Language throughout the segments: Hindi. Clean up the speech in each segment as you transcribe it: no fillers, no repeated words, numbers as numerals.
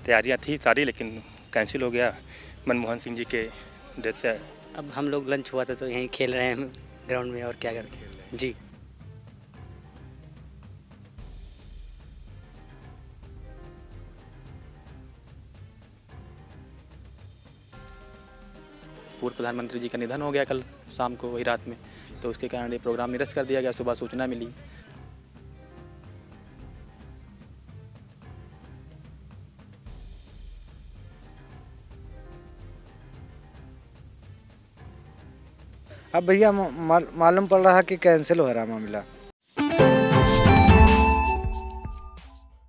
तैयारियां थी सारी, लेकिन कैंसिल हो गया मनमोहन सिंह जी के डेथ से। अब हम लोग लंच हुआ था तो यहीं खेल रहे हैं ग्राउंड में, और क्या करें जी। पूर्व प्रधानमंत्री जी का निधन हो गया कल शाम को, वही रात में, तो उसके कारण ये प्रोग्राम निरस्त कर दिया गया। सुबह सूचना मिली। अब भैया मालूम पड़ रहा कि कैंसिल हो रहा मामला।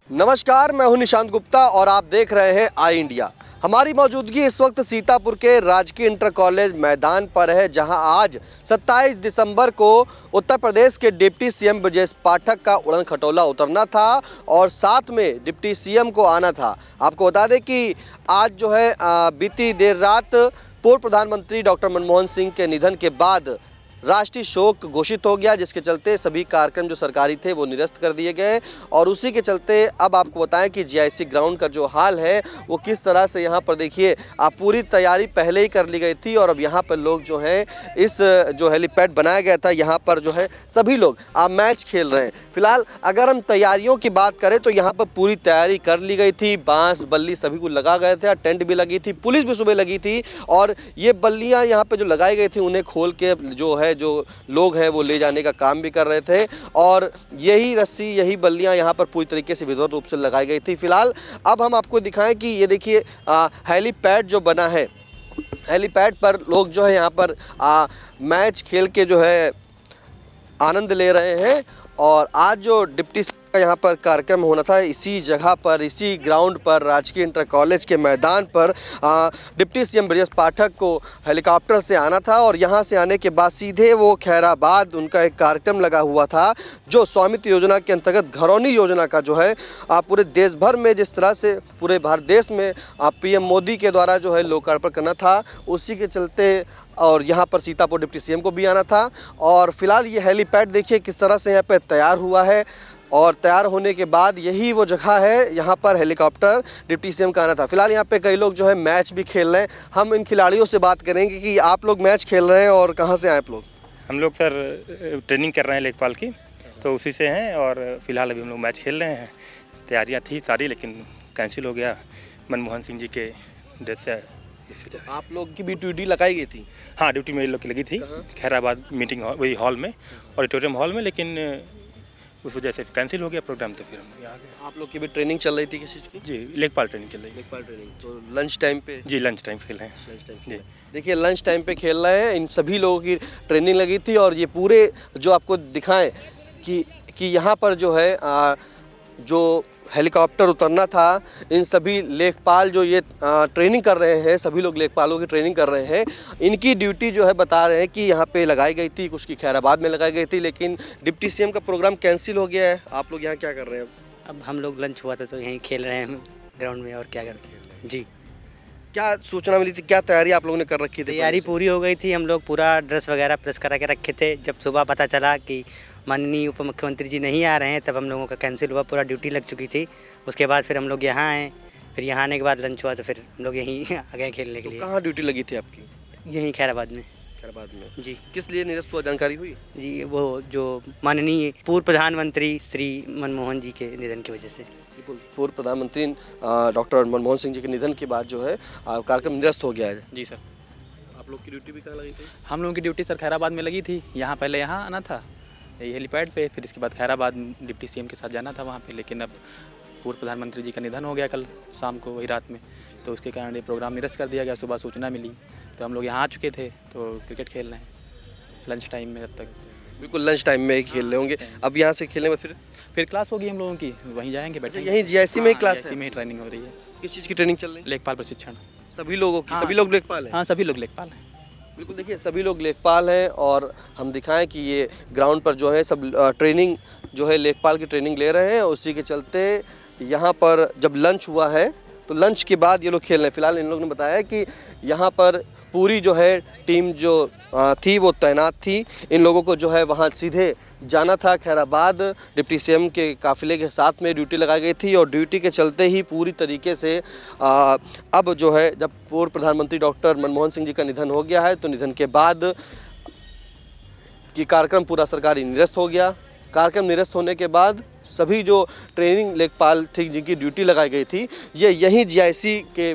नमस्कार, मैं हूं निशांत गुप्ता और आप देख रहे हैं आई इंडिया। हमारी मौजूदगी इस वक्त सीतापुर के राजकीय इंटर कॉलेज मैदान पर है, जहां आज 27 दिसंबर को उत्तर प्रदेश के डिप्टी सीएम ब्रजेश पाठक का उड़न खटोला उतरना था और साथ में डिप्टी सीएम को आना था। आपको बता दें कि आज जो है बीती देर रात पूर्व प्रधानमंत्री डॉक्टर मनमोहन सिंह के निधन के बाद राष्ट्रीय शोक घोषित हो गया, जिसके चलते सभी कार्यक्रम जो सरकारी थे वो निरस्त कर दिए गए। और उसी के चलते अब आपको बताएं कि जीआईसी ग्राउंड का जो हाल है वो किस तरह से यहाँ पर देखिए पूरी तैयारी पहले ही कर ली गई थी। और अब यहाँ पर लोग जो हैं इस जो हेलीपैड बनाया गया था यहाँ पर जो है सभी लोग मैच खेल रहे हैं। फिलहाल अगर हम तैयारियों की बात करें तो यहाँ पर पूरी तैयारी कर ली गई थी, बांस बल्ली सभी को लगा गए थे, टेंट भी लगी थी, पुलिस भी सुबह लगी थी। और ये बल्लियाँ यहाँ पर जो लगाई गई थी उन्हें खोल के जो है जो लोग हैं वो ले जाने का काम भी कर रहे थे। और यही रस्सी यही बल्लियां यहाँ पर पूरी तरीके से विधिवत रूप से लगाई गई थी। फिलहाल अब हम आपको दिखाएं कि ये देखिए हेलीपैड जो बना है, हेलीपैड पर लोग जो है यहाँ पर मैच खेल के जो है आनंद ले रहे हैं। और आज जो डिप्टी का यहाँ पर कार्यक्रम होना था इसी जगह पर, इसी ग्राउंड पर, राजकीय इंटर कॉलेज के मैदान पर डिप्टी सीएम ब्रजेश पाठक को हेलीकॉप्टर से आना था। और यहाँ से आने के बाद सीधे वो खैराबाद उनका एक कार्यक्रम लगा हुआ था जो स्वामित्व योजना के अंतर्गत घरौनी योजना का जो है पूरे देश भर में, जिस तरह से पूरे भारत देश में पीएम मोदी के द्वारा जो है लोकार्पण करना था, उसी के चलते और यहाँ पर सीतापुर डिप्टी सीएम को भी आना था। और फिलहाल ये हेलीपैड देखिए किस तरह से यहाँ पर तैयार हुआ है। और तैयार होने के बाद यही वो जगह है, यहाँ पर हेलीकॉप्टर डिप्टी सीएम का आना था। फिलहाल यहाँ पे कई लोग जो है मैच भी खेल रहे हैं। हम इन खिलाड़ियों से बात करेंगे कि आप लोग मैच खेल रहे हैं और कहाँ से आए आप लोग? हम लोग सर ट्रेनिंग कर रहे हैं लेखपाल की, तो उसी से हैं। और फिलहाल अभी हम लोग मैच खेल रहे हैं। तैयारियाँ थी सारी, लेकिन कैंसिल हो गया मनमोहन सिंह जी के डेथ से। तो आप लोग की भी ड्यूटी लगाई गई थी? हाँ, ड्यूटी मेरे लोग की लगी थी खैराबाद मीटिंग हॉल, वही हॉल में, ऑडिटोरियम हॉल में, लेकिन उस वजह से कैंसिल हो गया प्रोग्राम। तो फिर हम यहाँ गए। आप लोग की भी ट्रेनिंग चल रही थी किसी चीज़ की? जी, लेखपाल ट्रेनिंग चल रही है। लेखपाल ट्रेनिंग तो लंच टाइम पे? जी, लंच टाइम खेल रहे हैं। लंच टाइम जी, देखिए लंच टाइम पे खेल रहे हैं। इन सभी लोगों की ट्रेनिंग लगी थी। और ये पूरे जो आपको दिखाएं कि यहाँ पर जो है जो हेलीकॉप्टर उतरना था, इन सभी लेखपाल जो ये ट्रेनिंग कर रहे हैं, सभी लोग लेखपालों की ट्रेनिंग कर रहे हैं, इनकी ड्यूटी जो है बता रहे हैं कि यहाँ पे लगाई गई थी, कुछ की खैराबाद में लगाई गई थी, लेकिन डिप्टी सीएम का प्रोग्राम कैंसिल हो गया है। आप लोग यहाँ क्या कर रहे हैं अब हम लोग लंच हुआ था तो यहीं खेल रहे हैं ग्राउंड में, और क्या करें जी। क्या सूचना मिली थी, क्या तैयारी आप लोगों ने कर रखी थी? तैयारी पूरी हो गई थी, हम लोग पूरा ड्रेस वगैरह प्रेस करा के रखे थे। जब सुबह पता चला कि माननीय उप मुख्यमंत्री जी नहीं आ रहे हैं, तब हम लोगों का कैंसिल हुआ, पूरा ड्यूटी लग चुकी थी। उसके बाद फिर हम लोग यहाँ आए, फिर यहाँ आने के बाद लंच हुआ तो फिर हम लोग यहीं आ गए खेलने के लिए। कहाँ ड्यूटी लगी थी आपकी? यहीं खैराबाद में। खैराबाद में जी। किस लिए निरस्त हुआ, जानकारी हुई? जी, वो जो माननीय पूर्व प्रधानमंत्री श्री मनमोहन जी के निधन की वजह से। पूर्व प्रधानमंत्री डॉक्टर मनमोहन सिंह जी के निधन के बाद जो है कार्यक्रम निरस्त हो गया है। जी सर। आप लोग की ड्यूटी भी कहाँ लगी थी? हम लोगों की ड्यूटी सर खैराबाद में लगी थी। यहाँ पहले यहाँ आना था ये हेलीपैड पे, फिर इसके बाद खैराबाद डिप्टी सीएम के साथ जाना था वहाँ पे। लेकिन अब पूर्व प्रधानमंत्री जी का निधन हो गया कल शाम को, वही रात में, तो उसके कारण ये प्रोग्राम निरस्त कर दिया गया। सुबह सूचना मिली तो हम लोग यहाँ आ चुके थे, तो क्रिकेट खेल रहे हैं लंच टाइम में। जब तक बिल्कुल लंच टाइम में ही खेल रहे होंगे। अब यहाँ से खेलने में फिर क्लास होगी हम लोगों की, वहीं जाएंगे, बैठे यहीं जीआईसी में ही क्लास है? जीआईसी में ही ट्रेनिंग हो रही है। किस चीज़ की ट्रेनिंग चल रही है? लेखपाल प्रशिक्षण सभी लोगों की? हाँ। सभी लोग लेखपाल हैं? हाँ, सभी लोग लेखपाल हैं। बिल्कुल, देखिए सभी लोग लेखपाल हैं। और हम दिखाएं कि ये ग्राउंड पर जो है सब ट्रेनिंग जो है लेखपाल की ट्रेनिंग ले रहे हैं। उसी के चलते यहाँ पर जब लंच हुआ है तो लंच के बाद ये लोग खेल रहे हैं। फिलहाल इन लोगों ने बताया कि यहाँ पर पूरी जो है टीम जो थी वो तैनात थी। इन लोगों को जो है वहाँ सीधे जाना था खैराबाद। डिप्टी सीएम के काफिले के साथ में ड्यूटी लगाई गई थी और ड्यूटी के चलते ही पूरी तरीके से अब जो है जब पूर्व प्रधानमंत्री डॉक्टर मनमोहन सिंह जी का निधन हो गया है तो निधन के बाद कि कार्यक्रम पूरा सरकारी निरस्त हो गया। कार्यक्रम निरस्त होने के बाद सभी जो ट्रेनिंग लेखपाल थी जिनकी ड्यूटी लगाई गई थी ये यहीं जीआईसी के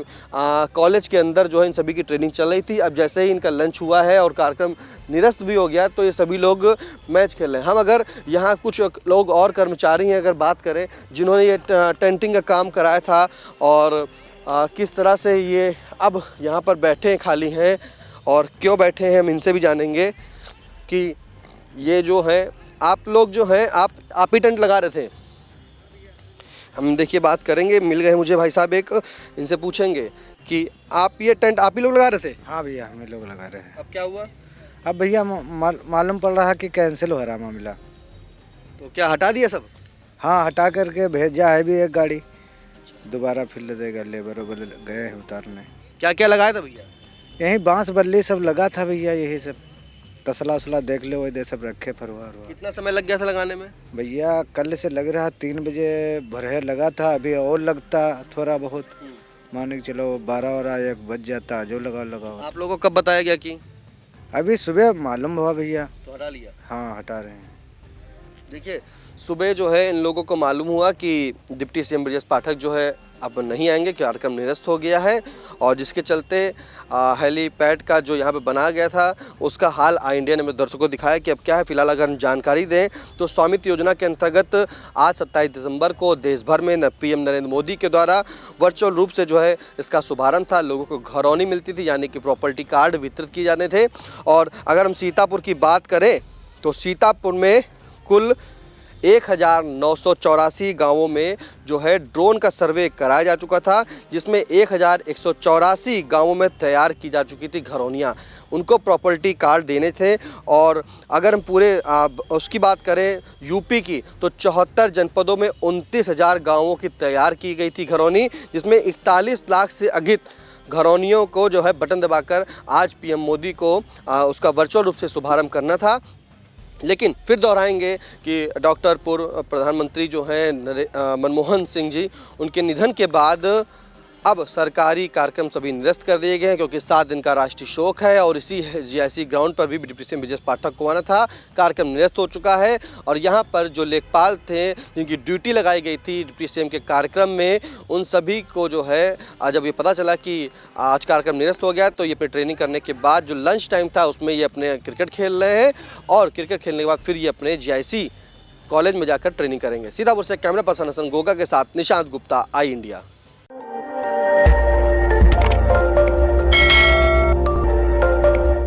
कॉलेज के अंदर जो है इन सभी की ट्रेनिंग चल रही थी। अब जैसे ही इनका लंच हुआ है और कार्यक्रम निरस्त भी हो गया तो ये सभी लोग मैच खेल रहे हैं। हम अगर यहाँ कुछ लोग और कर्मचारी हैं अगर बात करें जिन्होंने ये टेंटिंग का काम कराया था और किस तरह से ये अब यहाँ पर बैठे हैं, खाली हैं और क्यों बैठे हैं हम इनसे भी जानेंगे कि ये जो है आप लोग जो हैं आप ही टेंट लगा रहे थे। हम देखिए बात करेंगे, मिल गए मुझे भाई साहब एक, इनसे पूछेंगे कि आप ये टेंट आप ही लोग लगा रहे थे? हाँ भैया हम लोग लगा रहे हैं। अब क्या हुआ? अब भैया मालूम पड़ रहा कि कैंसिल हो रहा मामला। तो क्या हटा दिया सब? हाँ हटा करके भेजा है भी एक गाड़ी, दोबारा फिर देगा, लेबर गए हैं उतारने। क्या क्या लगाया था भैया? यही बांस बल्ली सब लगा था भैया, यही सब तसला उसला देख लो वही सब रखे फरवार। कितना समय लग गया था लगाने में? भैया कल से लग रहा 3 बजे भरे लगा था, अभी और लगता थोड़ा बहुत, मान के चलो 12 और 1 बज जाता जो लगाओ। आप लोगों को कब बताया गया कि? अभी सुबह मालूम हुआ भैया। तो हटा लिया? हाँ हटा रहे हैं। देखिए सुबह जो है इन लोगों को मालूम हुआ कि डिप्टी सीएम ब्रजेश पाठक जो है अब नहीं आएंगे, कार्यक्रम निरस्त हो गया है और जिसके चलते हेलीपैड का जो यहाँ पे बनाया गया था उसका हाल आई इंडिया ने दर्शकों को दिखाया कि अब क्या है। फिलहाल अगर हम जानकारी दें तो स्वामित्व योजना के अंतर्गत आज 27 दिसंबर को देश भर में पीएम नरेंद्र मोदी के द्वारा वर्चुअल रूप से जो है इसका शुभारंभ था। लोगों को घरौनी मिलती थी यानी कि प्रॉपर्टी कार्ड वितरित किए जाने थे। और अगर हम सीतापुर की बात करें तो सीतापुर में कुल 1984 गांवों में जो है ड्रोन का सर्वे कराया जा चुका था जिसमें 1184 गांवों में तैयार की जा चुकी थी घरौनियाँ, उनको प्रॉपर्टी कार्ड देने थे। और अगर हम पूरे उसकी बात करें यूपी की तो 74 जनपदों में 29,000 गांवों की तैयार की गई थी घरौनी, जिसमें 41 लाख से अधिक घरौनियों को जो है बटन दबाकर आज पीएम मोदी को उसका वर्चुअल रूप से शुभारंभ करना था। लेकिन फिर दोहराएंगे कि डॉक्टर पूर्व प्रधानमंत्री जो हैं मनमोहन सिंह जी, उनके निधन के बाद अब सरकारी कार्यक्रम सभी निरस्त कर दिए गए हैं क्योंकि 7 दिन का राष्ट्रीय शोक है और इसी जीआईसी ग्राउंड पर भी डिप्टी सीएम ब्रजेश पाठक को आना था। कार्यक्रम निरस्त हो चुका है और यहाँ पर जो लेखपाल थे जिनकी ड्यूटी लगाई गई थी डिप्टी सीएम के कार्यक्रम में, उन सभी को जो है जब ये पता चला कि आज कार्यक्रम निरस्त हो गया तो ये अपनी ट्रेनिंग करने के बाद जो लंच टाइम था उसमें ये अपने क्रिकेट खेल रहे हैं और क्रिकेट खेलने के बाद फिर ये अपने जीआईसी कॉलेज में जाकर ट्रेनिंग करेंगे। सीतापुर से कैमरा पर्सन हसन गोगा के साथ निशांत गुप्ता, आई इंडिया।